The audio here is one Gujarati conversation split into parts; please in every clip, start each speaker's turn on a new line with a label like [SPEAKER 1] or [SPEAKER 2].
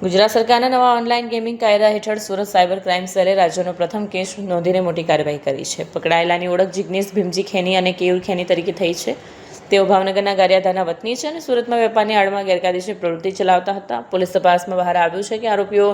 [SPEAKER 1] ગુજરાત સરકારના નવા ઓનલાઈન ગેમિંગ કાયદા હેઠળ સુરત સાયબર ક્રાઇમ સેલે રાજ્યનો પ્રથમ કેસ નોંધીને મોટી કાર્યવાહી કરી છે. પકડાયેલાની ઓળખ જિગ્નેશ ભીમજી ખેની અને કેયુર ખેની તરીકે થઈ છે. તેઓ ભાવનગરના ગારિયાધારના વતની છે અને સુરતમાં વેપારની આડમાં ગેરકાયદેસર પ્રવૃત્તિ ચલાવતા હતા. પોલીસ તપાસમાં બહાર આવ્યું છે કે આરોપીઓ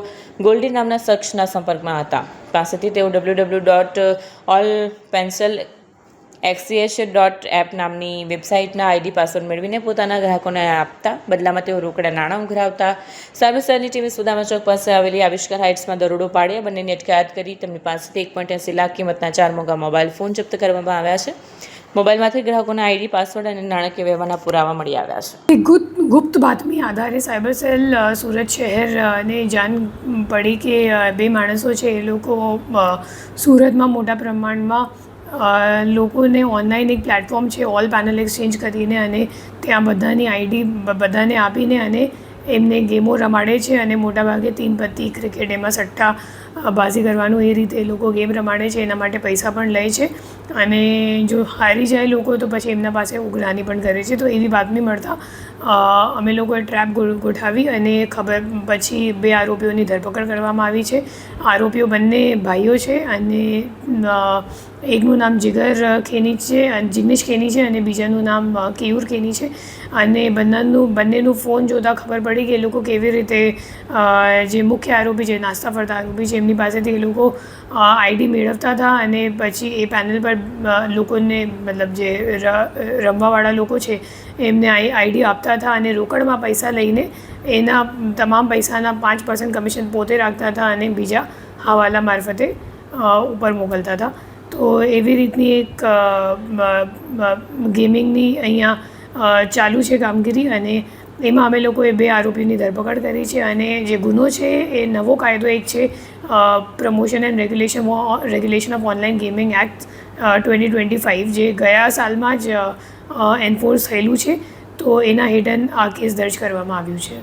[SPEAKER 1] ગોલ્ડી નામના શખ્સના સંપર્કમાં હતા. પાસેથી તેઓ www.allpencil.xch.app નામની વેબસાઇટના આઈડી પાસવર્ડ મેળવીને પોતાના ગ્રાહકોને આપતા. બદલામાં તેઓ રોકડા નાણાં ઉઘરાવતા. સાયબર સેલની ટીમે સુદામા ચોક પાસે આવેલી આવિષ્કાર હાઇટ્સમાં દરોડો પાડી બંનેની અટકાયત કરી તેમની પાસેથી 1.80 લાખ કિંમતના 4 મોંઘા મોબાઈલ ફોન જપ્ત કરવામાં આવ્યા છે. મોબાઈલમાંથી ગ્રાહકોના આઈડી પાસવર્ડ અને નાણાકીય વ્યવહારના પુરાવા મળી આવ્યા છે.
[SPEAKER 2] ગુપ્ત બાતમી આધારે સાયબર સેલ સુરત શહેરને જાણ પડી કે બે માણસો છે એ લોકો સુરતમાં મોટા પ્રમાણમાં લોકોને ઓનલાઈન એક પ્લેટફોર્મ છે ઓલ પેનલ એક્સચેન્જ કરીને અને ત્યાં બધાની આઈડી બધાને આપીને અને એમને ગેમો રમાડે છે અને મોટાભાગે 3 પત્તી ક્રિકેટ એમાં સટ્ટા બાજી કરવાનું એ રીતે એ લોકો ગેમ રમાડે છે. એના માટે પૈસા પણ લે છે અને જો હારી જાય લોકો તો પછી એમના પાસે ઉઘરાણી પણ કરે છે. તો એવી બાતમી મળતા અમે લોકોએ ટ્રેપ ગોઠવી અને ખબર પછી 2 આરોપીઓની ધરપકડ કરવામાં આવી છે. આરોપીઓ બંને ભાઈઓ છે અને એકનું નામ જિગર ખેની છે અને જિગ્નેશ ખેની છે અને બીજાનું નામ કેયુર ખેની છે. અને બંનેનું ફોન જોતાં ખબર પડી કે એ લોકો કેવી રીતે જે મુખ્ય આરોપી છે નાસ્તા ફરતા આરોપી છે એમની પાસેથી એ લોકો આઈડી મેળવતા હતા અને પછી એ પેનલ પર લોકોને મતલબ જે રમવાવાળા લોકો છે એમને આઈડી આપતા હતા અને રોકડમાં પૈસા લઈને એના તમામ પૈસાના 5% કમિશન પોતે રાખતા હતા અને બીજા હવાલા મારફતે ઉપર મોકલતા હતા. તો એવી રીતની એક ગેમિંગની અહીંયા ચાલુ છે કામગીરી અને એમાં અમે લોકોએ 2 આરોપીની ધરપકડ કરી છે અને જે ગુનો છે એ નવો કાયદો એક છે promotion and regulation of online gaming act 2025 જે ગયા સાલમાં જ એન્ફોર્સ થયેલું છે. તો એના હેઠળ આ કેસ દર્જ કરવામાં આવ્યું છે.